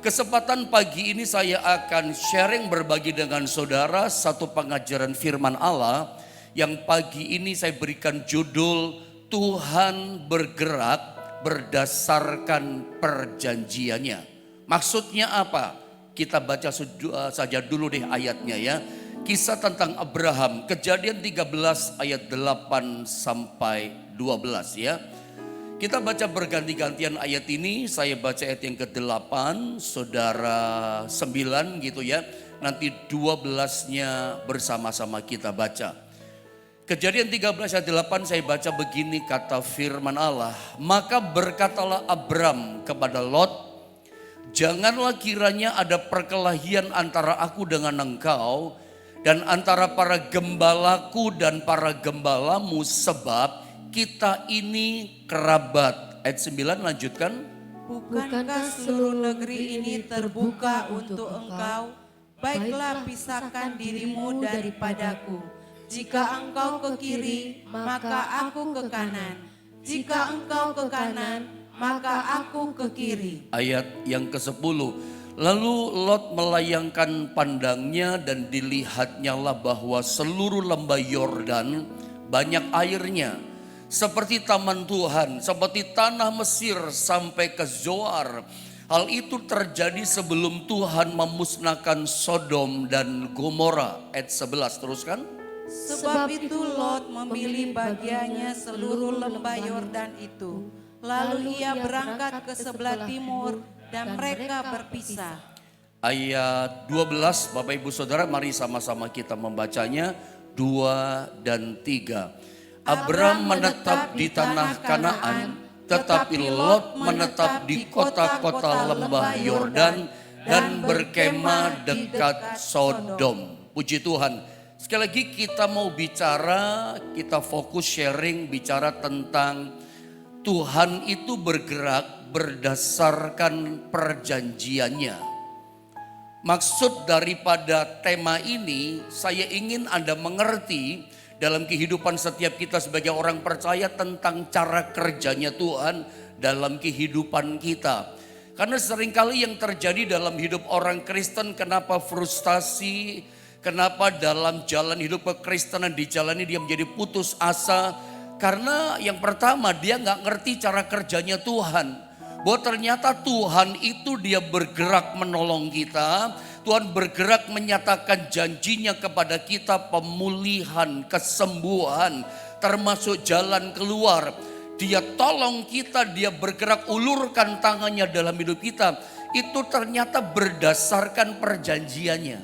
Kesempatan pagi ini saya akan sharing berbagi dengan saudara satu pengajaran firman Allah yang pagi ini saya berikan judul Tuhan bergerak berdasarkan perjanjiannya. Maksudnya apa? Kita baca saja dulu deh ayatnya ya. Kisah tentang Abraham, Kejadian 13 ayat 8 sampai 12 ya. Kita baca berganti-gantian ayat ini, saya baca ayat yang ke-8, saudara 9 gitu ya. Nanti 12-nya bersama-sama kita baca. Kejadian 13 ayat 8 saya baca begini kata firman Allah. Maka berkatalah Abram kepada Lot, janganlah kiranya ada perkelahian antara aku dengan engkau dan antara para gembalaku dan para gembalamu, sebab kita ini kerabat. Ayat 9 lanjutkan. Bukankah seluruh negeri ini terbuka untuk engkau? Baiklah pisahkan dirimu daripadaku. Jika engkau ke kiri, maka aku ke kanan. Jika engkau ke kanan, maka aku ke kiri. Ayat yang ke-10. Lalu Lot melayangkan pandangnya dan dilihatnyalah bahwa seluruh lembah Yordan banyak airnya, seperti taman Tuhan, seperti tanah Mesir sampai ke Zoar. Hal itu terjadi sebelum Tuhan memusnahkan Sodom dan Gomora. Ayat 11 teruskan. Sebab itu Lot memilih bagiannya seluruh lembah Yordan itu. Lalu ia berangkat ke sebelah timur dan mereka berpisah. Ayat 12, Bapak Ibu Saudara, mari sama-sama kita membacanya. 2 dan 3. Abram menetap di tanah Kanaan, tetapi Lot menetap di kota-kota lembah Yordan dan berkemah dekat Sodom. Puji Tuhan. Sekali lagi kita mau bicara, kita fokus sharing bicara tentang Tuhan itu bergerak berdasarkan perjanjiannya. Maksud daripada tema ini, saya ingin Anda mengerti dalam kehidupan setiap kita sebagai orang percaya tentang cara kerjanya Tuhan dalam kehidupan kita. Karena seringkali yang terjadi dalam hidup orang Kristen, kenapa frustasi, kenapa dalam jalan hidup kekristenan dijalani dia menjadi putus asa. Karena yang pertama dia gak ngerti cara kerjanya Tuhan. Bahwa ternyata Tuhan itu dia bergerak menolong kita. Tuhan bergerak menyatakan janjinya kepada kita, pemulihan, kesembuhan, termasuk jalan keluar. Dia tolong kita, dia bergerak ulurkan tangannya dalam hidup kita. Itu ternyata berdasarkan perjanjiannya.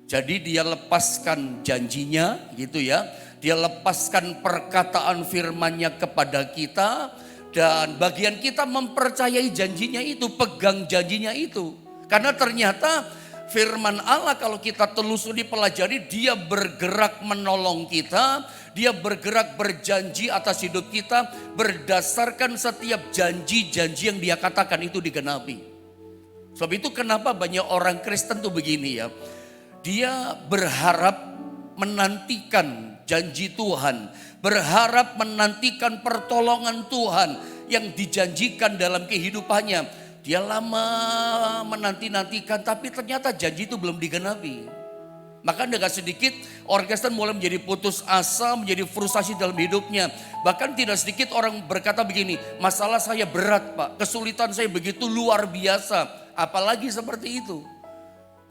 Jadi dia lepaskan janjinya gitu ya. Dia lepaskan perkataan firman-Nya kepada kita. Dan bagian kita mempercayai janjinya itu, pegang janjinya itu. Karena ternyata firman Allah kalau kita telusuri pelajari, dia bergerak menolong kita. Dia bergerak berjanji atas hidup kita berdasarkan setiap janji-janji yang dia katakan itu digenapi. Sebab itu kenapa banyak orang Kristen tuh begini ya. Dia berharap menantikan janji Tuhan, berharap menantikan pertolongan Tuhan yang dijanjikan dalam kehidupannya. Dia lama menanti-nantikan, tapi ternyata janji itu belum digenapi. Maka tidak sedikit orang Kristen mulai menjadi putus asa, menjadi frustasi dalam hidupnya. Bahkan tidak sedikit orang berkata begini, masalah saya berat Pak, kesulitan saya begitu luar biasa. Apalagi seperti itu.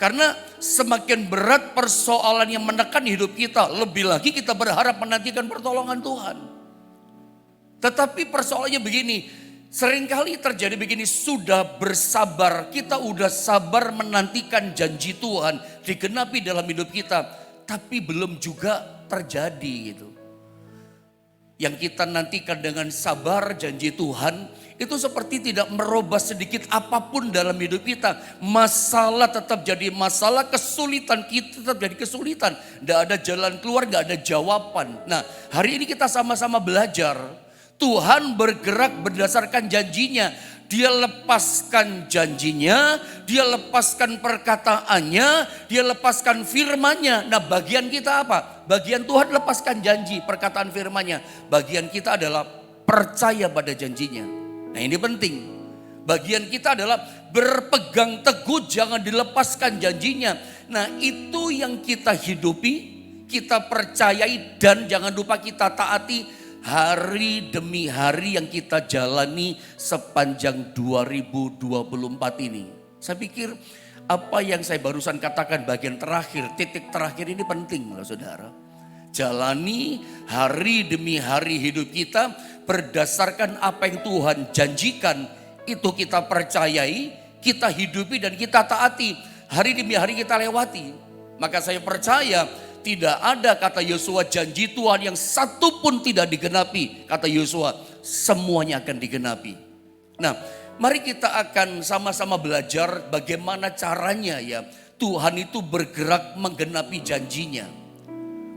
Karena semakin berat persoalan yang menekan hidup kita, lebih lagi kita berharap menantikan pertolongan Tuhan. Tetapi persoalannya begini, seringkali terjadi begini, sudah bersabar, kita udah sabar menantikan janji Tuhan digenapi dalam hidup kita, tapi belum juga terjadi gitu. Yang kita nantikan dengan sabar janji Tuhan, itu seperti tidak merubah sedikit apapun dalam hidup kita. Masalah tetap jadi masalah, kesulitan kita tetap jadi kesulitan. Tidak ada jalan keluar, tidak ada jawaban. Nah, hari ini kita sama-sama belajar. Tuhan bergerak berdasarkan janjinya. Dia lepaskan janjinya, dia lepaskan perkataannya, dia lepaskan firman-Nya. Nah, bagian kita apa? Bagian Tuhan lepaskan janji, perkataan firman-Nya. Bagian kita adalah percaya pada janjinya. Nah, ini penting. Bagian kita adalah berpegang teguh, jangan dilepaskan janjinya. Nah, itu yang kita hidupi, kita percayai, dan jangan lupa kita taati hari demi hari yang kita jalani sepanjang 2024 ini. Saya pikir apa yang saya barusan katakan bagian terakhir, titik terakhir ini penting loh saudara. Jalani hari demi hari hidup kita berdasarkan apa yang Tuhan janjikan. Itu kita percayai, kita hidupi dan kita taati. Hari demi hari kita lewati. Maka saya percaya tidak ada kata Yosua janji Tuhan yang satu pun tidak digenapi. Kata Yosua semuanya akan digenapi. Nah, mari kita akan sama-sama belajar bagaimana caranya ya Tuhan itu bergerak menggenapi janjinya.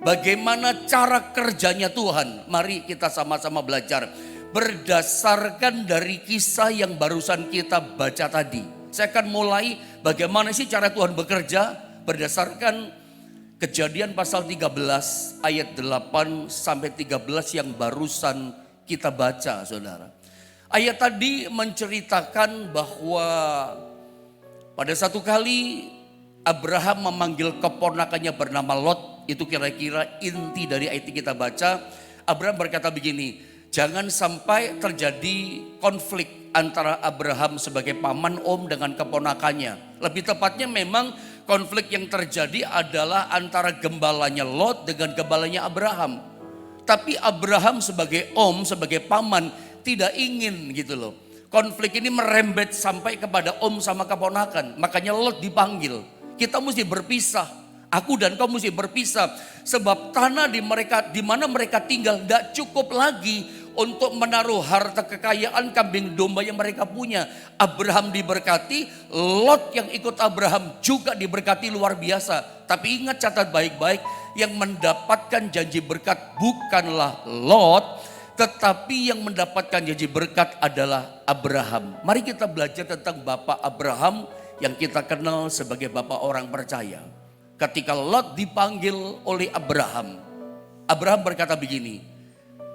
Bagaimana cara kerjanya Tuhan? Mari kita sama-sama belajar. Berdasarkan dari kisah yang barusan kita baca tadi. Saya akan mulai bagaimana sih cara Tuhan bekerja berdasarkan Kejadian pasal 13 ayat 8 sampai 13 yang barusan kita baca saudara. Ayat tadi menceritakan bahwa pada satu kali Abraham memanggil keponakannya bernama Lot. Itu kira-kira inti dari ayat yang kita baca. Abraham berkata begini, jangan sampai terjadi konflik antara Abraham sebagai paman om dengan keponakannya. Lebih tepatnya memang konflik yang terjadi adalah antara gembalanya Lot dengan gembalanya Abraham. Tapi Abraham sebagai om, sebagai paman tidak ingin gitu loh. Konflik ini merembet sampai kepada om sama keponakan. Makanya Lot dipanggil. Kita mesti berpisah. Aku dan kau mesti berpisah. Sebab tanah di mana mereka tinggal tidak cukup lagi untuk menaruh harta kekayaan kambing domba yang mereka punya. Abraham diberkati, Lot yang ikut Abraham juga diberkati luar biasa. Tapi ingat, catat baik-baik, yang mendapatkan janji berkat bukanlah Lot, tetapi yang mendapatkan janji berkat adalah Abraham. Mari kita belajar tentang Bapak Abraham yang kita kenal sebagai Bapak orang percaya. Ketika Lot dipanggil oleh Abraham, Abraham berkata begini,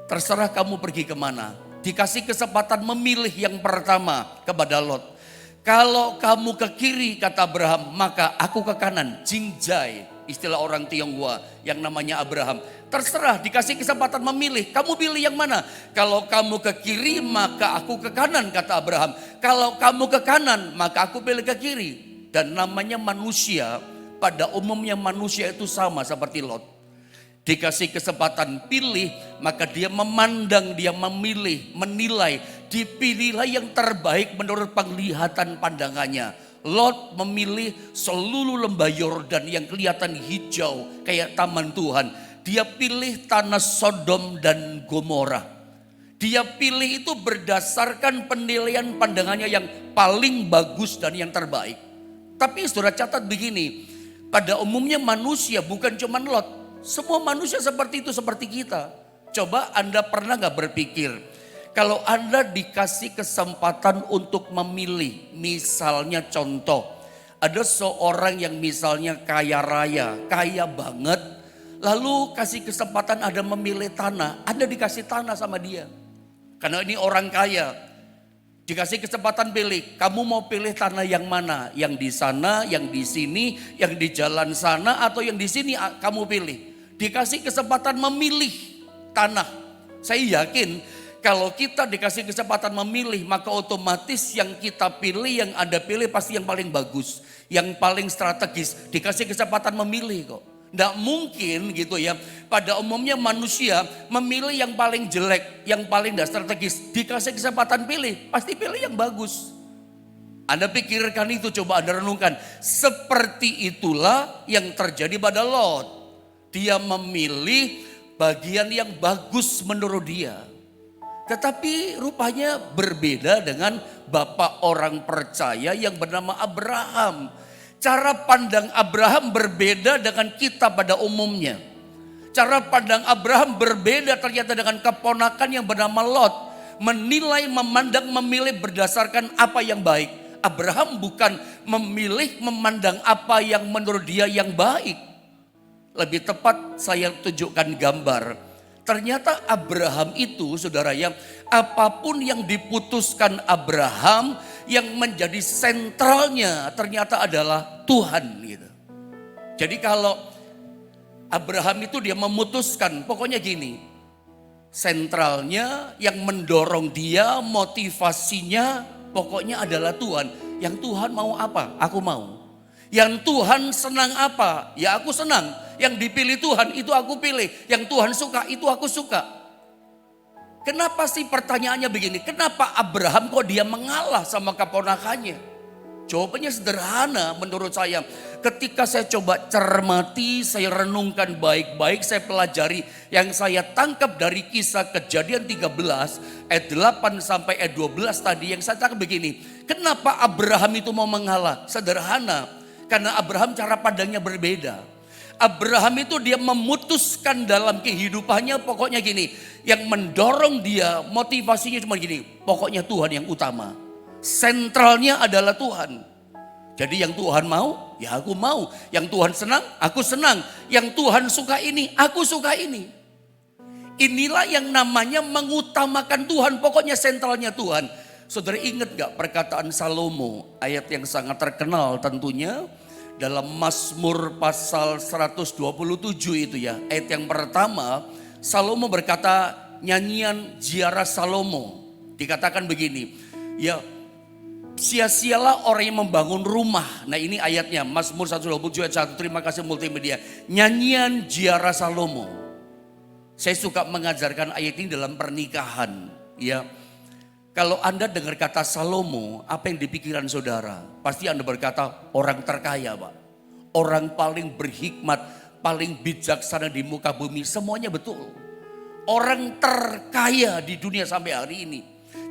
terserah kamu pergi kemana. Dikasih kesempatan memilih yang pertama kepada Lot. Kalau kamu ke kiri, kata Abraham, maka aku ke kanan. Jingjai, istilah orang Tionghoa yang namanya Abraham. Terserah, dikasih kesempatan memilih. Kamu pilih yang mana? Kalau kamu ke kiri, maka aku ke kanan, kata Abraham. Kalau kamu ke kanan, maka aku pilih ke kiri. Dan namanya manusia, pada umumnya manusia itu sama seperti Lot. Dikasih kesempatan pilih, maka dia memandang, dia memilih, menilai, dipilihlah yang terbaik menurut penglihatan pandangannya. Lot memilih seluruh lembah Yordan yang kelihatan hijau kayak taman Tuhan. Dia pilih tanah Sodom dan Gomora. Dia pilih itu berdasarkan penilaian pandangannya yang paling bagus dan yang terbaik. Tapi saudara catat begini, pada umumnya manusia bukan cuma Lot. Semua manusia seperti itu, seperti kita. Coba Anda pernah gak berpikir, kalau Anda dikasih kesempatan untuk memilih, misalnya contoh, ada seorang yang misalnya kaya raya, kaya banget, lalu kasih kesempatan Anda memilih tanah, Anda dikasih tanah sama dia. Karena ini orang kaya. Dikasih kesempatan pilih, kamu mau pilih tanah yang mana? Yang di sana, yang di sini, yang di jalan sana, atau yang di sini kamu pilih. Dikasih kesempatan memilih tanah. Saya yakin kalau kita dikasih kesempatan memilih, maka otomatis yang kita pilih, yang Anda pilih pasti yang paling bagus. Yang paling strategis, dikasih kesempatan memilih kok. Tidak mungkin gitu ya. Pada umumnya manusia memilih yang paling jelek, yang paling tidak strategis. Dikasih kesempatan pilih, pasti pilih yang bagus. Anda pikirkan itu, coba Anda renungkan. Seperti itulah yang terjadi pada Lot. Dia memilih bagian yang bagus menurut dia. Tetapi rupanya berbeda dengan bapak orang percaya yang bernama Abraham. Cara pandang Abraham berbeda dengan kita pada umumnya. Cara pandang Abraham berbeda ternyata dengan keponakan yang bernama Lot. Menilai, memandang, memilih berdasarkan apa yang baik. Abraham bukan memilih, memandang apa yang menurut dia yang baik. Lebih tepat saya tunjukkan gambar. Ternyata Abraham itu, saudara, yang apapun yang diputuskan Abraham, yang menjadi sentralnya ternyata adalah Tuhan gitu. Jadi kalau Abraham itu dia memutuskan, pokoknya gini, sentralnya yang mendorong dia, motivasinya pokoknya adalah Tuhan. Yang Tuhan mau apa? Aku mau. Yang Tuhan senang apa? Ya aku senang. Yang dipilih Tuhan itu aku pilih. Yang Tuhan suka itu aku suka. Kenapa sih pertanyaannya begini? Kenapa Abraham kok dia mengalah sama keponakannya? Jawabannya sederhana menurut saya. Ketika saya coba cermati, saya renungkan baik-baik, saya pelajari. Yang saya tangkap dari kisah Kejadian 13 ayat 8 sampai ayat 12 tadi, yang saya tangkap begini. Kenapa Abraham itu mau mengalah? Sederhana. Karena Abraham cara pandangnya berbeda. Abraham itu dia memutuskan dalam kehidupannya pokoknya gini. Yang mendorong dia, motivasinya cuma gini. Pokoknya Tuhan yang utama. Sentralnya adalah Tuhan. Jadi yang Tuhan mau, ya aku mau. Yang Tuhan senang, aku senang. Yang Tuhan suka ini, aku suka ini. Inilah yang namanya mengutamakan Tuhan. Pokoknya sentralnya Tuhan. Saudara ingat gak perkataan Salomo? Ayat yang sangat terkenal tentunya. Dalam Mazmur pasal 127 itu ya. Ayat yang pertama, Salomo berkata, nyanyian Ziarah Salomo. Dikatakan begini, ya, sia-sialah orang yang membangun rumah. Nah ini ayatnya, Mazmur 127 ayat 1, terima kasih multimedia. Nyanyian Ziarah Salomo. Saya suka mengajarkan ayat ini dalam pernikahan. Ya, kalau Anda dengar kata Salomo, apa yang di pikiran saudara? Pasti Anda berkata orang terkaya, Pak. Orang paling berhikmat, paling bijaksana di muka bumi, semuanya betul. Orang terkaya di dunia sampai hari ini.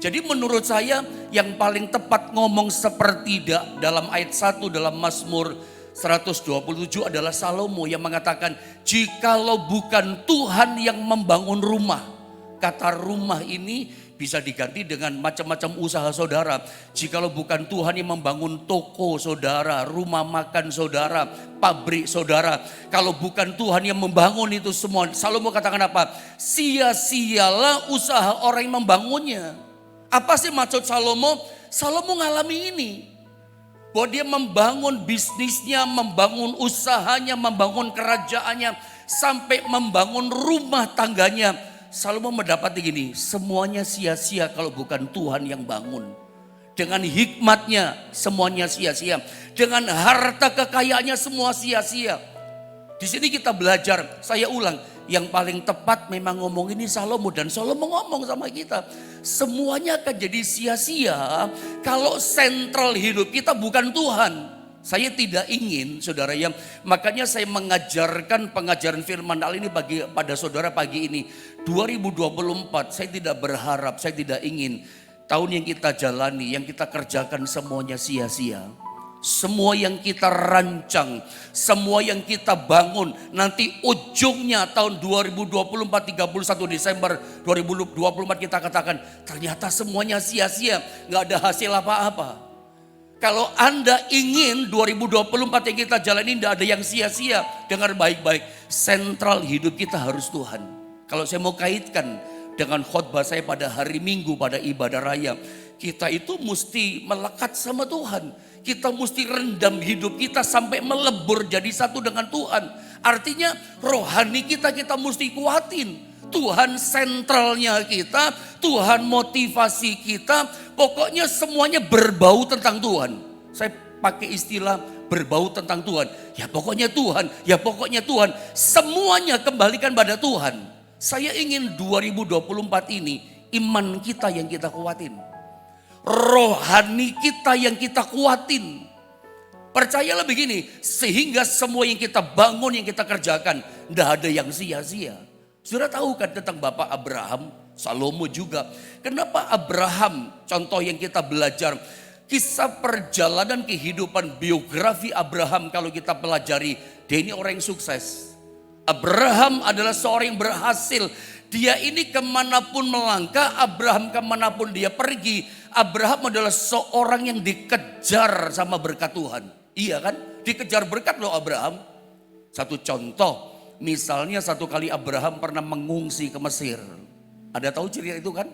Jadi menurut saya yang paling tepat ngomong seperti dalam ayat 1 dalam Mazmur 127 adalah Salomo yang mengatakan, jikalau bukan Tuhan yang membangun rumah. Kata rumah ini bisa diganti dengan macam-macam usaha saudara. Jikalau bukan Tuhan yang membangun toko saudara, rumah makan saudara, pabrik saudara. Kalau bukan Tuhan yang membangun itu semua. Salomo katakan apa? Sia-sialah usaha orang yang membangunnya. Apa sih maksud Salomo? Salomo ngalami ini. Bahwa dia membangun bisnisnya, membangun usahanya, membangun kerajaannya. Sampai membangun rumah tangganya. Salomo mendapat begini, semuanya sia-sia kalau bukan Tuhan yang bangun. Dengan hikmatnya semuanya sia-sia. Dengan harta kekayaannya semua sia-sia. Di sini kita belajar, saya ulang, yang paling tepat memang ngomong ini Salomo, dan Salomo ngomong sama kita. Semuanya akan jadi sia-sia kalau sentral hidup kita bukan Tuhan. Saya tidak ingin saudara ya, makanya saya mengajarkan pengajaran firman Allah ini pada saudara pagi ini. 2024 saya tidak berharap, saya tidak ingin tahun yang kita jalani, yang kita kerjakan semuanya sia-sia. Semua yang kita rancang, semua yang kita bangun, nanti ujungnya tahun 2024 31 Desember 2024 kita katakan ternyata semuanya sia-sia, gak ada hasil apa-apa. Kalau Anda ingin 2024 yang kita jalani tidak ada yang sia-sia, dengar baik-baik, sentral hidup kita harus Tuhan. Kalau saya mau kaitkan dengan khotbah saya pada hari Minggu pada ibadah raya, kita itu mesti melekat sama Tuhan. Kita mesti rendam hidup kita sampai melebur jadi satu dengan Tuhan. Artinya rohani kita mesti kuatin. Tuhan sentralnya kita, Tuhan motivasi kita, pokoknya semuanya berbau tentang Tuhan. Saya pakai istilah berbau tentang Tuhan. Ya pokoknya Tuhan, ya pokoknya Tuhan. Semuanya kembalikan pada Tuhan. Saya ingin 2024 ini iman kita yang kita kuatin. Rohani kita yang kita kuatin. Percayalah begini, sehingga semua yang kita bangun, yang kita kerjakan, tidak ada yang sia-sia. Sudah tahu kan tentang Bapak Abraham, Salomo juga. Kenapa Abraham, contoh yang kita belajar, kisah perjalanan kehidupan biografi Abraham kalau kita pelajari, dia ini orang yang sukses. Abraham adalah seorang yang berhasil. Dia ini kemanapun melangkah, Abraham kemanapun dia pergi, Abraham adalah seorang yang dikejar sama berkat Tuhan. Iya kan? Dikejar berkat loh Abraham. Satu contoh, misalnya satu kali Abraham pernah mengungsi ke Mesir. Ada tahu cerita itu kan?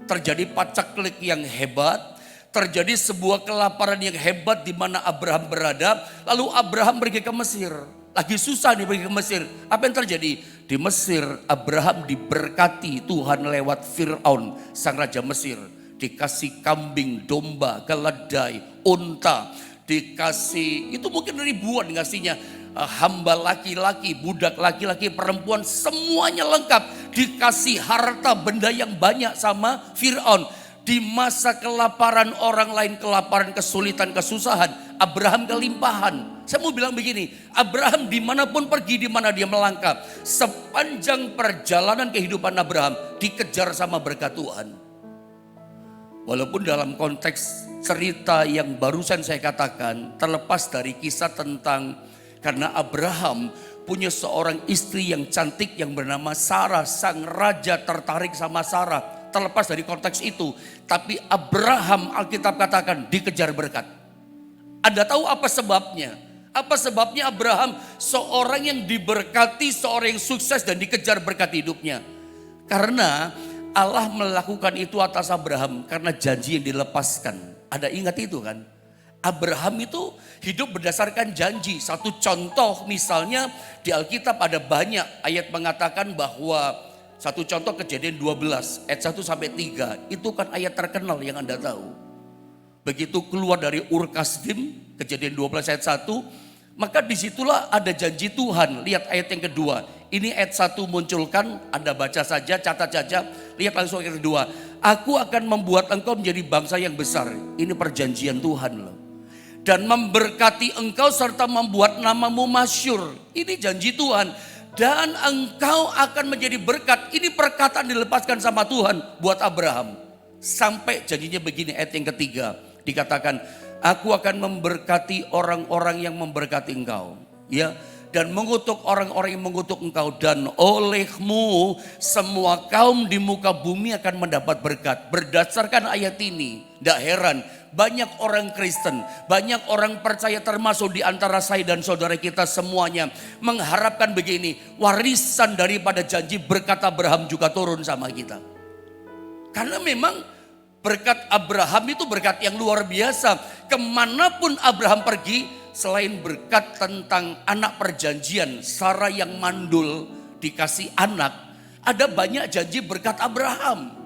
Terjadi pacaklik yang hebat. terjadi sebuah kelaparan yang hebat di mana Abraham berada. Lalu Abraham pergi ke Mesir. Lagi susah nih pergi ke Mesir. Apa yang terjadi? Di Mesir Abraham diberkati Tuhan lewat Fir'aun, sang raja Mesir. Dikasih kambing, domba, keledai, unta. Dikasih, itu mungkin ribuan ngasihnya. Hamba laki-laki, budak laki-laki, perempuan, semuanya lengkap. Dikasih harta benda yang banyak sama Fir'aun. Di masa kelaparan orang lain, kelaparan, kesulitan, kesusahan, Abraham kelimpahan. Saya mau bilang begini, Abraham dimanapun pergi, dimana dia melangkah, sepanjang perjalanan kehidupan Abraham dikejar sama berkat Tuhan. Walaupun dalam konteks cerita yang barusan saya katakan, terlepas dari kisah tentang karena Abraham punya seorang istri yang cantik yang bernama Sarah, sang raja tertarik sama Sarah. Terlepas dari konteks itu, tapi Abraham, Alkitab katakan, dikejar berkat. Anda tahu apa sebabnya? Apa sebabnya Abraham seorang yang diberkati, seorang yang sukses dan dikejar berkat hidupnya? Karena Allah melakukan itu atas Abraham karena janji yang dilepaskan. Ada ingat itu kan? Abraham itu hidup berdasarkan janji. Satu contoh misalnya di Alkitab ada banyak ayat mengatakan bahwa, satu contoh Kejadian 12 ayat 1 sampai 3. Itu kan ayat terkenal yang Anda tahu. Begitu keluar dari Ur Kasdim, Kejadian 12 ayat 1, maka disitulah ada janji Tuhan. Lihat ayat yang kedua. Ini ayat 1 munculkan, Anda baca saja, catat saja. Lihat langsung ayat kedua. Aku akan membuat engkau menjadi bangsa yang besar. Ini perjanjian Tuhan loh. Dan memberkati engkau serta membuat namamu masyhur. Ini janji Tuhan. Dan engkau akan menjadi berkat. Ini perkataan dilepaskan sama Tuhan buat Abraham. Sampai janjinya begini, ayat yang ketiga. Dikatakan, aku akan memberkati orang-orang yang memberkati engkau. Ya, dan mengutuk orang-orang yang mengutuk engkau. Dan olehmu semua kaum di muka bumi akan mendapat berkat. Berdasarkan ayat ini, tidak heran. Banyak orang Kristen, banyak orang percaya termasuk di antara saya dan saudara kita semuanya mengharapkan begini, warisan daripada janji berkat Abraham juga turun sama kita. Karena memang berkat Abraham itu berkat yang luar biasa. Kemanapun Abraham pergi, selain berkat tentang anak perjanjian, Sarah yang mandul dikasih anak, ada banyak janji berkat Abraham.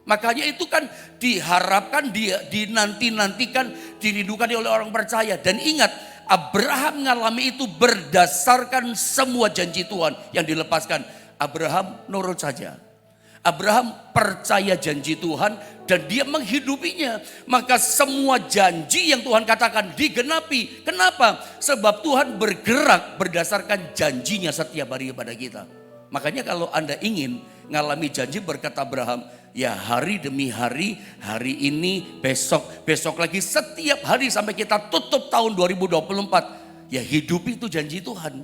Makanya itu kan diharapkan, dinanti-nantikan, dirindukan oleh orang percaya. Dan ingat, Abraham mengalami itu berdasarkan semua janji Tuhan yang dilepaskan. Abraham nurut saja. Abraham percaya janji Tuhan dan dia menghidupinya. Maka semua janji yang Tuhan katakan digenapi. Kenapa? Sebab Tuhan bergerak berdasarkan janjinya setiap hari kepada kita. Makanya kalau Anda ingin ngalami janji berkat Abraham, ya hari demi hari, hari ini, besok, besok lagi, setiap hari sampai kita tutup tahun 2024, ya hidup itu janji Tuhan.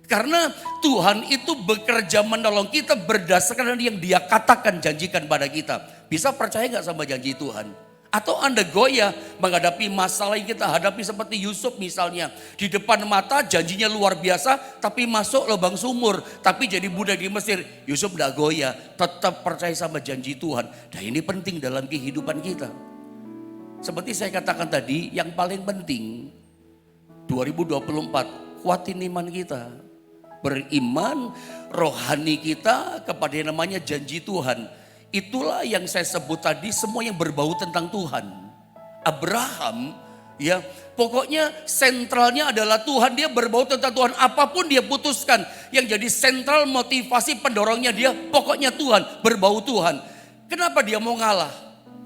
Karena Tuhan itu bekerja menolong kita berdasarkan yang Dia katakan, janjikan pada kita. Bisa percaya gak sama janji Tuhan? Atau Anda goyah menghadapi masalah yang kita hadapi seperti Yusuf misalnya. Di depan mata janjinya luar biasa, tapi masuk lubang sumur. Tapi jadi budak di Mesir. Yusuf tidak goyah, tetap percaya sama janji Tuhan. Dan ini penting dalam kehidupan kita. Seperti saya katakan tadi, yang paling penting 2024, kuatin iman kita. Beriman rohani kita kepada yang namanya janji Tuhan. Itulah yang saya sebut tadi, semua yang berbau tentang Tuhan. Abraham, ya pokoknya sentralnya adalah Tuhan. Dia berbau tentang Tuhan, apapun dia putuskan. Yang jadi sentral motivasi pendorongnya dia, pokoknya Tuhan, berbau Tuhan. Kenapa dia mau ngalah?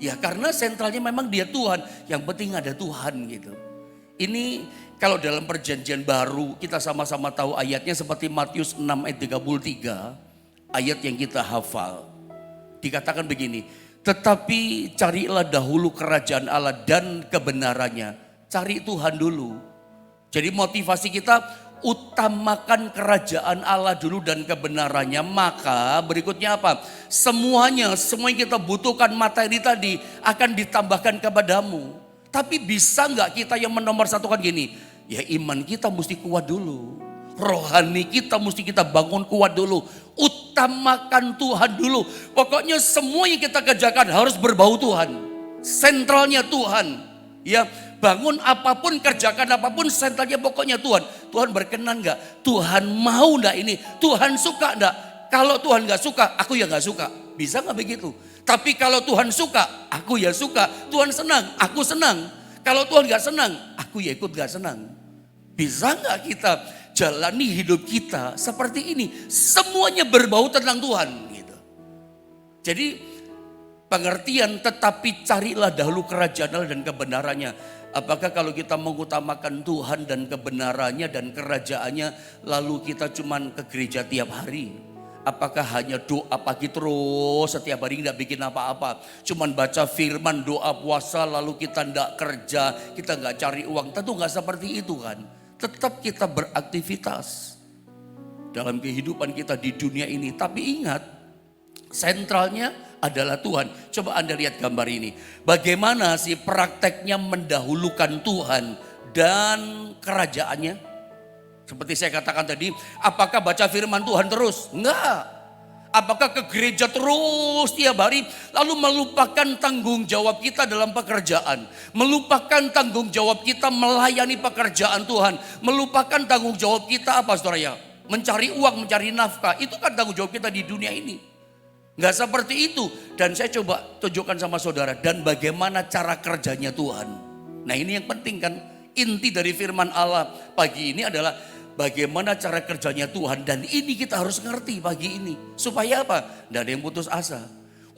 Ya karena sentralnya memang dia Tuhan. Yang penting ada Tuhan gitu. Ini kalau dalam perjanjian baru kita sama-sama tahu ayatnya seperti Matius 6 ayat 33. Ayat yang kita hafal. Dikatakan begini, tetapi carilah dahulu kerajaan Allah dan kebenarannya. Cari Tuhan dulu. Jadi motivasi kita, utamakan kerajaan Allah dulu dan kebenarannya. Maka berikutnya apa? Semua yang kita butuhkan materi tadi akan ditambahkan kepadamu. Tapi bisa nggak kita yang menomorsatukan gini? Ya iman kita mesti kuat dulu. Rohani kita mesti kita bangun kuat dulu. Utamakan Tuhan dulu. Pokoknya semua yang kita kerjakan harus berbau Tuhan. sentralnya Tuhan. Ya, bangun apapun, kerjakan apapun, sentralnya pokoknya Tuhan. Tuhan berkenan nggak? Tuhan mau nggak ini? Tuhan suka nggak? Kalau Tuhan nggak suka, aku ya nggak suka. Bisa nggak begitu? Tapi kalau Tuhan suka, aku ya suka. Tuhan senang, aku senang. Kalau Tuhan nggak senang, aku ya ikut nggak senang. Bisa nggak kita jalani hidup kita seperti ini? Semuanya berbau tentang Tuhan. Gitu. Jadi pengertian, tetapi carilah dahulu kerajaan Allah dan kebenarannya. Apakah kalau kita mengutamakan Tuhan dan kebenarannya dan kerajaannya, lalu kita cuman ke gereja tiap hari? Apakah hanya doa pagi terus setiap hari tidak bikin apa-apa? Cuman baca firman, doa puasa, lalu kita tidak kerja, kita nggak cari uang. Tentu nggak seperti itu kan. Tetap kita beraktivitas dalam kehidupan kita di dunia ini. Tapi ingat, sentralnya adalah Tuhan. Coba Anda lihat gambar ini. Bagaimana sih prakteknya mendahulukan Tuhan dan kerajaannya? Seperti saya katakan tadi, apakah baca firman Tuhan terus? Enggak. Apakah ke gereja terus tiap hari lalu melupakan tanggung jawab kita dalam pekerjaan? Melupakan tanggung jawab kita melayani pekerjaan Tuhan. Melupakan tanggung jawab kita apa saudara ya? Mencari uang, mencari nafkah. Itu kan tanggung jawab kita di dunia ini. Enggak seperti itu. Dan saya coba tunjukkan sama saudara. Dan bagaimana cara kerjanya Tuhan. Nah ini yang penting kan. Inti dari firman Allah pagi ini adalah bagaimana cara kerjanya Tuhan. Dan ini kita harus ngerti pagi ini. Supaya apa? Tidak ada yang putus asa.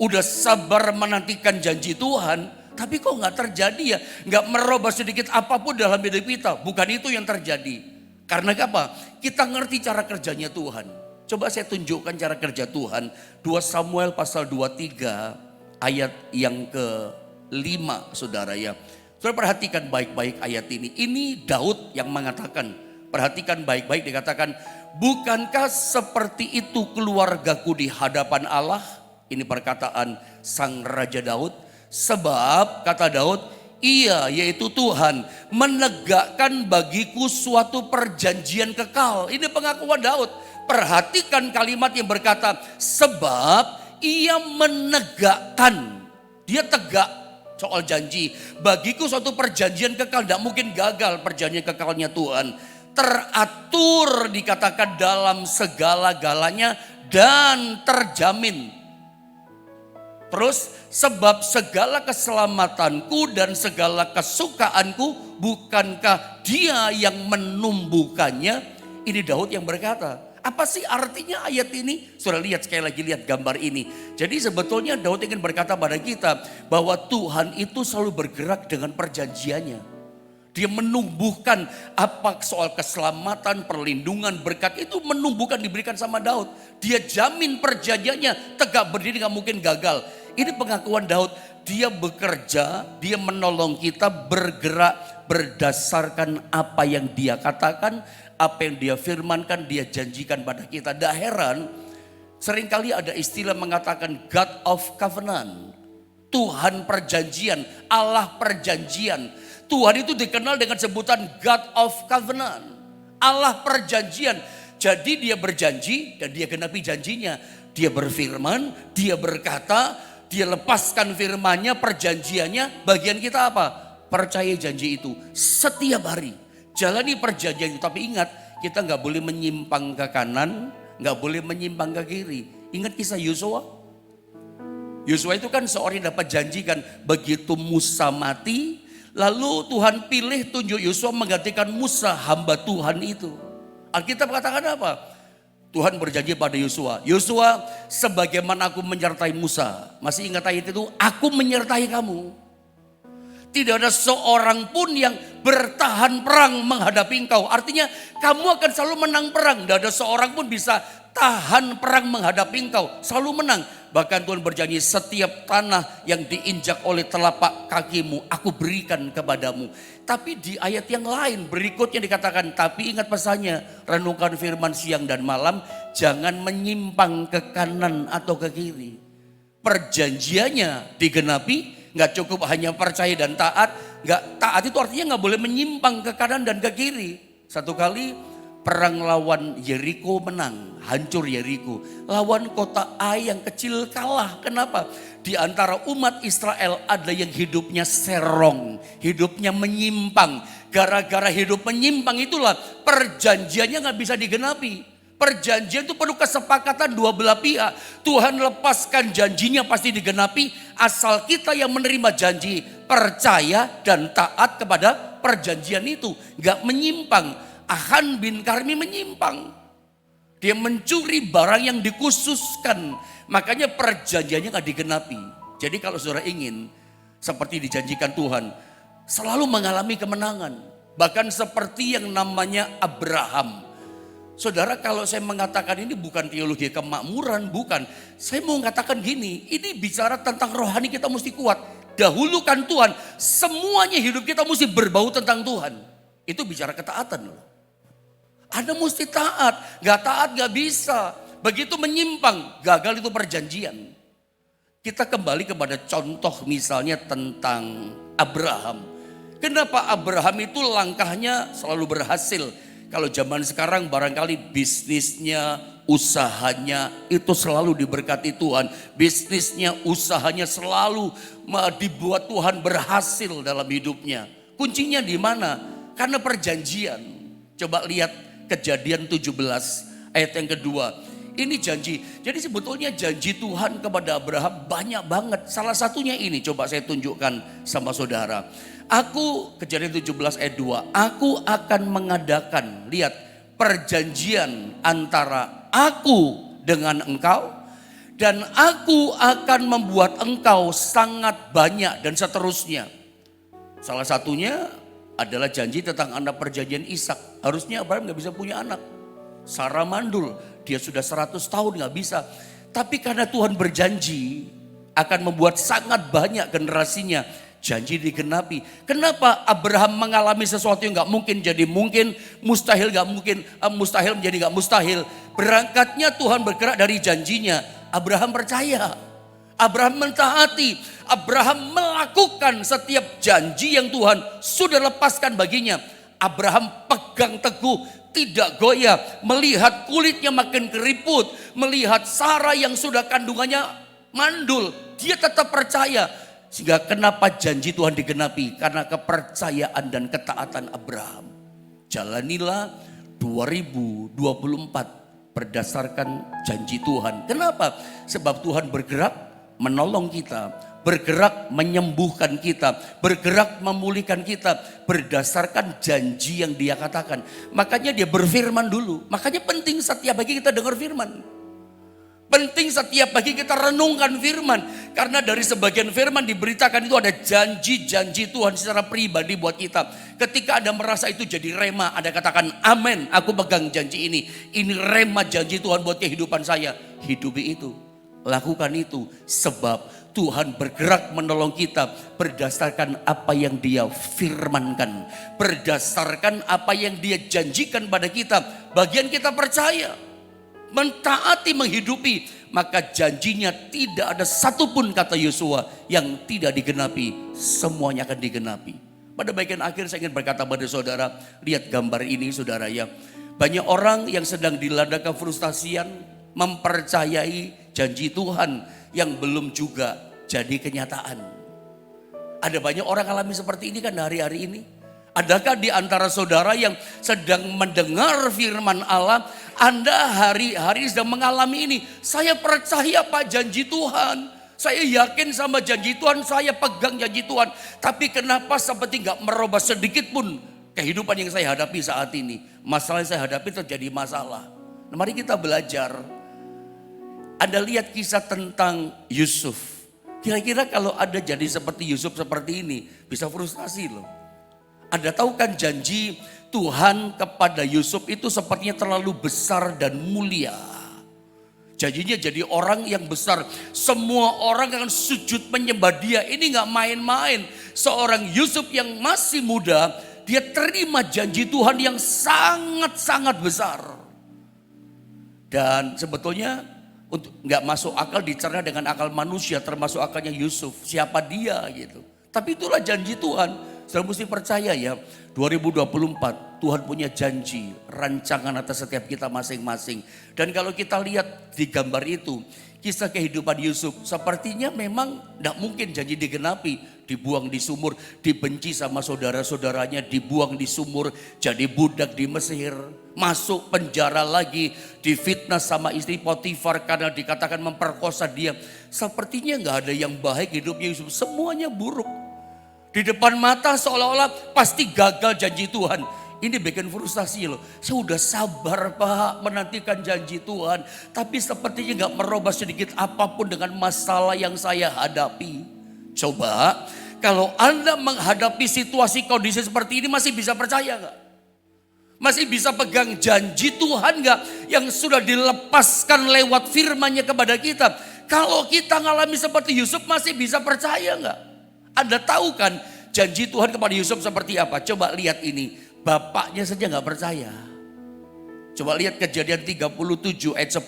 Udah sabar menantikan janji Tuhan. Tapi kok nggak terjadi ya? Nggak merubah sedikit apapun dalam hidup kita. Bukan itu yang terjadi. Karena apa? Kita ngerti cara kerjanya Tuhan. Coba saya tunjukkan cara kerja Tuhan. 2 Samuel pasal 23 ayat yang ke-5 saudara ya. Saudara perhatikan baik-baik ayat ini. Ini Daud yang mengatakan, perhatikan baik-baik, dikatakan, bukankah seperti itu keluargaku di hadapan Allah? Ini perkataan sang Raja Daud. Sebab kata Daud, ia yaitu Tuhan menegakkan bagiku suatu perjanjian kekal. Ini pengakuan Daud. Perhatikan kalimat yang berkata, sebab ia menegakkan. Dia tegak. Soal janji, bagiku suatu perjanjian kekal, tidak mungkin gagal perjanjian kekalnya Tuhan. Teratur dikatakan dalam segala-galanya dan terjamin. Terus sebab segala keselamatanku dan segala kesukaanku, bukankah dia yang menumbuhkannya? Ini Daud yang berkata. Apa sih artinya ayat ini? Sudah lihat sekali lagi, lihat gambar ini. Jadi sebetulnya Daud ingin berkata pada kita bahwa Tuhan itu selalu bergerak dengan perjanjiannya. Dia menumbuhkan apa soal keselamatan, perlindungan, berkat itu menumbuhkan, diberikan sama Daud. Dia jamin perjanjiannya tegak berdiri, gak mungkin gagal. Ini pengakuan Daud. Dia bekerja, dia menolong kita bergerak berdasarkan apa yang dia katakan, apa yang dia firmankan, dia janjikan pada kita. Tidak heran, seringkali ada istilah mengatakan God of Covenant. Tuhan perjanjian, Allah perjanjian. Tuhan itu dikenal dengan sebutan God of Covenant. Allah perjanjian. Jadi dia berjanji dan dia genapi janjinya. Dia berfirman, dia berkata, dia lepaskan firmannya, perjanjiannya. Bagian kita apa? Percaya janji itu setiap hari. Jalani perjanjian itu, tapi ingat kita nggak boleh menyimpang ke kanan, nggak boleh menyimpang ke kiri. Ingat kisah Yosua? Yosua itu kan seorang yang dapat janjikan begitu Musa mati, lalu Tuhan pilih tunjuk Yosua menggantikan Musa hamba Tuhan itu. Alkitab katakan apa? Tuhan berjanji pada Yosua, Yosua sebagaimana aku menyertai Musa. Masih ingat ayat itu? Aku menyertai kamu. Tidak ada seorang pun yang bertahan perang menghadapi engkau. Artinya kamu akan selalu menang perang. Tidak ada seorang pun bisa tahan perang menghadapi engkau. Selalu menang. Bahkan Tuhan berjanji setiap tanah yang diinjak oleh telapak kakimu, aku berikan kepadamu. Tapi di ayat yang lain berikutnya dikatakan, tapi ingat pesannya, renungkan firman siang dan malam, jangan menyimpang ke kanan atau ke kiri. Perjanjiannya digenapi. Nggak cukup hanya percaya dan taat. Nggak taat itu artinya nggak boleh menyimpang ke kanan dan ke kiri. Satu kali perang lawan Yeriko menang, hancur Yeriko. Lawan kota Ai yang kecil kalah. Kenapa? Di antara umat Israel ada yang hidupnya serong, hidupnya menyimpang. Gara-gara hidup menyimpang itulah perjanjiannya gak bisa digenapi. Perjanjian itu perlu kesepakatan dua belah pihak. Tuhan lepaskan janjinya pasti digenapi. Asal kita yang menerima janji, percaya dan taat kepada perjanjian itu. Gak menyimpang. Ahan bin Karmi menyimpang. Dia mencuri barang yang dikhususkan. Makanya perjanjiannya gak digenapi. Jadi kalau saudara ingin seperti dijanjikan Tuhan, selalu mengalami kemenangan. Bahkan seperti yang namanya Abraham. Saudara, kalau saya mengatakan ini bukan teologi kemakmuran, bukan. Saya mau mengatakan gini, ini bicara tentang rohani kita mesti kuat. Dahulukan Tuhan, semuanya hidup kita mesti berbau tentang Tuhan. Itu bicara ketaatan loh. Anda mesti taat, gak taat gak bisa. Begitu menyimpang, gagal itu perjanjian. Kita kembali kepada contoh misalnya tentang Abraham. Kenapa Abraham itu langkahnya selalu berhasil? Kalau zaman sekarang barangkali bisnisnya, usahanya itu selalu diberkati Tuhan. Bisnisnya, usahanya selalu dibuat Tuhan berhasil dalam hidupnya. Kuncinya di mana? Karena perjanjian. Coba lihat Kejadian 17 ayat yang kedua. Ini janji. Jadi sebetulnya janji Tuhan kepada Abraham banyak banget. Salah satunya ini coba saya tunjukkan sama saudara. Kejadian 17 ayat 2. Aku akan mengadakan, lihat, perjanjian antara aku dengan engkau. Dan aku akan membuat engkau sangat banyak dan seterusnya. Salah satunya adalah janji tentang anak perjanjian Ishak. Harusnya Abraham gak bisa punya anak. Sarah mandul, dia sudah 100 tahun gak bisa. Tapi karena Tuhan berjanji akan membuat sangat banyak generasinya, janji digenapi. Kenapa Abraham mengalami sesuatu yang gak mungkin jadi mungkin, mustahil gak mungkin, mustahil menjadi gak mustahil. Berangkatnya Tuhan bergerak dari janjinya. Abraham percaya, Abraham mentaati, Abraham melakukan setiap janji yang Tuhan sudah lepaskan baginya. Abraham pegang teguh, tidak goyah, melihat kulitnya makin keriput, melihat Sarah yang sudah kandungannya mandul, dia tetap percaya. Sehingga kenapa janji Tuhan digenapi? Karena kepercayaan dan ketaatan Abraham. Jalanilah 2024 berdasarkan janji Tuhan. Kenapa? Sebab Tuhan bergerak menolong kita, bergerak menyembuhkan kita, bergerak memulihkan kita berdasarkan janji yang Dia katakan. Makanya Dia berfirman dulu. Makanya penting setiap pagi kita dengar firman. Penting setiap pagi kita renungkan firman. Karena dari sebagian firman diberitakan itu ada janji-janji Tuhan secara pribadi buat kita. Ketika Anda merasa itu jadi rema, Anda katakan amin, aku pegang janji ini. Ini rema janji Tuhan buat kehidupan saya. Hidupi itu, lakukan itu. Sebab Tuhan bergerak menolong kita berdasarkan apa yang Dia firmankan. Berdasarkan apa yang Dia janjikan pada kita. Bagian kita percaya, mentaati, menghidupi, maka janjinya tidak ada satupun, kata Yosua, yang tidak digenapi. Semuanya akan digenapi. Pada bagian akhir saya ingin berkata pada saudara, lihat gambar ini saudara ya. Banyak orang yang sedang dilanda kefrustasian, mempercayai janji Tuhan yang belum juga jadi kenyataan. Ada banyak orang alami seperti ini kan hari-hari ini. Adakah di antara saudara yang sedang mendengar firman Allah, Anda hari-hari sedang mengalami ini? Saya percaya Pak janji Tuhan. Saya yakin sama janji Tuhan, saya pegang janji Tuhan. Tapi kenapa seperti gak merubah sedikit pun kehidupan yang saya hadapi saat ini? Masalah yang saya hadapi terjadi masalah. Nah, mari kita belajar. Anda lihat kisah tentang Yusuf. Kira-kira kalau ada jadi seperti Yusuf seperti ini, bisa frustasi loh. Anda tahu kan janji Tuhan kepada Yusuf itu sepertinya terlalu besar dan mulia. Janjinya jadi orang yang besar. Semua orang akan sujud menyembah dia. Ini gak main-main. Seorang Yusuf yang masih muda, dia terima janji Tuhan yang sangat-sangat besar. Dan sebetulnya untuk nggak masuk akal dicerna dengan akal manusia, termasuk akalnya Yusuf. Siapa dia gitu. Tapi itulah janji Tuhan. Saudara mesti percaya ya, 2024 Tuhan punya janji, rancangan atas setiap kita masing-masing. Dan kalau kita lihat di gambar itu, kisah kehidupan Yusuf sepertinya memang tidak mungkin janji digenapi. Dibuang di sumur, dibenci sama saudara-saudaranya, dibuang di sumur, jadi budak di Mesir, masuk penjara lagi, difitnah sama istri Potifar karena dikatakan memperkosa dia. Sepertinya nggak ada yang baik hidupnya Yusuf, semuanya buruk. Di depan mata seolah-olah pasti gagal janji Tuhan. Ini bikin frustasi loh. Saya udah sabar Pak menantikan janji Tuhan. Tapi sepertinya nggak merubah sedikit apapun dengan masalah yang saya hadapi. Coba kalau Anda menghadapi situasi kondisi seperti ini masih bisa percaya nggak? Masih bisa pegang janji Tuhan nggak yang sudah dilepaskan lewat firman-Nya kepada kita? Kalau kita ngalami seperti Yusuf masih bisa percaya nggak? Anda tahu kan janji Tuhan kepada Yusuf seperti apa? Coba lihat ini. Bapaknya saja nggak percaya. Coba lihat Kejadian 37 ayat 10.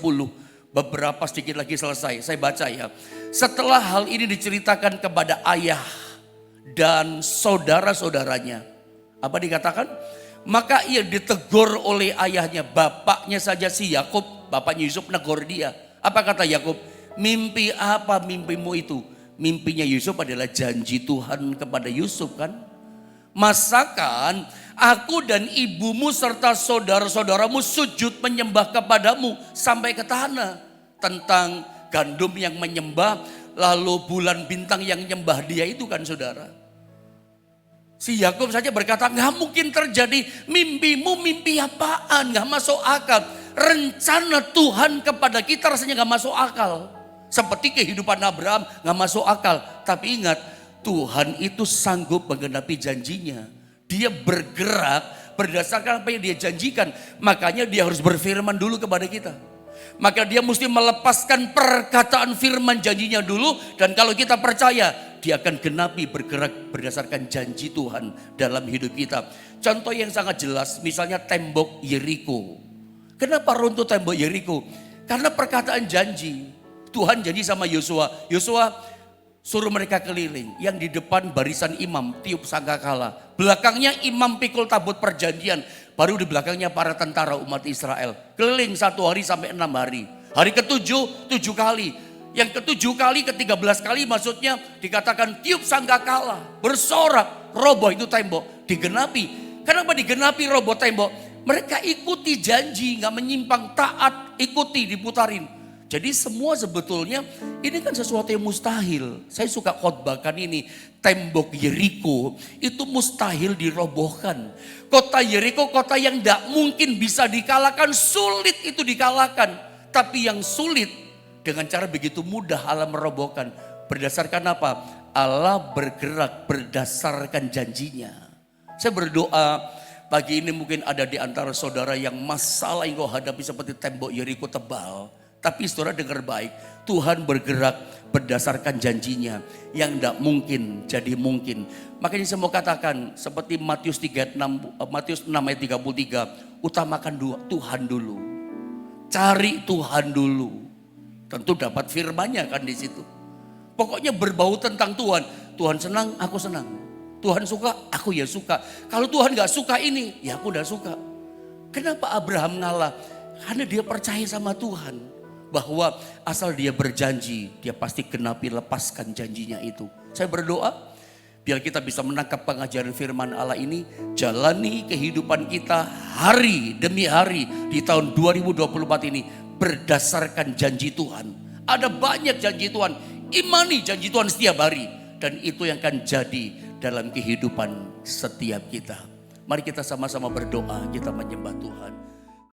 Beberapa sedikit lagi selesai. Saya baca ya. Setelah hal ini diceritakan kepada ayah dan saudara-saudaranya. Apa dikatakan? Maka ia ditegur oleh ayahnya. Bapaknya saja si Yakub, bapaknya Yusuf negur dia. Apa kata Yakub? Mimpi apa mimpimu itu? Mimpinya Yusuf adalah janji Tuhan kepada Yusuf kan? Masakan aku dan ibumu serta saudara-saudaramu sujud menyembah kepadamu sampai ke tanah. Tentang gandum yang menyembah, lalu bulan bintang yang menyembah dia itu kan saudara. Si Yakub saja berkata, nggak mungkin terjadi. Mimpimu mimpi apaan? Nggak masuk akal. Rencana Tuhan kepada kita rasanya nggak masuk akal. Seperti kehidupan Abraham nggak masuk akal. Tapi ingat, Tuhan itu sanggup menggenapi janjinya. Dia bergerak berdasarkan apa yang dia janjikan. Makanya dia harus berfirman dulu kepada kita. Maka dia mesti melepaskan perkataan firman janjinya dulu. Dan kalau kita percaya, dia akan genapi bergerak berdasarkan janji Tuhan dalam hidup kita. Contoh yang sangat jelas, misalnya tembok Yeriko. Kenapa runtuh tembok Yeriko? Karena perkataan janji. Tuhan janji sama Yosua. Yosua, suruh mereka keliling. Yang di depan barisan imam tiup sangkakala. Belakangnya imam pikul tabut perjanjian. Baru di belakangnya para tentara umat Israel. Keliling 1 hari sampai 6 hari. Hari ke-7, 7 kali. Yang ke-7 kali, ke-13 kali maksudnya dikatakan tiup sangkakala. Bersorak, roboh itu tembok. Digenapi. Kenapa digenapi roboh tembok? Mereka ikuti janji, gak menyimpang, taat, ikuti, diputarin. Jadi semua sebetulnya ini kan sesuatu yang mustahil. Saya suka khotbahkan ini. Tembok Yeriko itu mustahil dirobohkan. Kota Yeriko kota yang tidak mungkin bisa dikalahkan. Sulit itu dikalahkan. Tapi yang sulit dengan cara begitu mudah Allah merobohkan. Berdasarkan apa? Allah bergerak berdasarkan janjinya. Saya berdoa pagi ini mungkin ada di antara saudara yang masalah yang kau hadapi seperti tembok Yeriko tebal. Tapi saudara dengar baik, Tuhan bergerak berdasarkan janjinya yang tidak mungkin jadi mungkin. Makanya saya mau katakan seperti Matius 6 ayat 33, utamakan Tuhan dulu. Cari Tuhan dulu. Tentu dapat firman-Nya kan di situ. Pokoknya berbau tentang Tuhan. Tuhan senang, aku senang. Tuhan suka, aku ya suka. Kalau Tuhan gak suka ini, ya aku udah suka. Kenapa Abraham ngalah? Karena dia percaya sama Tuhan. Bahwa asal dia berjanji, dia pasti genapi lepaskan janjinya itu. Saya berdoa, biar kita bisa menangkap pengajaran firman Allah ini. Jalani kehidupan kita hari demi hari di tahun 2024 ini. Berdasarkan janji Tuhan. Ada banyak janji Tuhan. Imani janji Tuhan setiap hari. Dan itu yang akan jadi dalam kehidupan setiap kita. Mari kita sama-sama berdoa, kita menyembah Tuhan.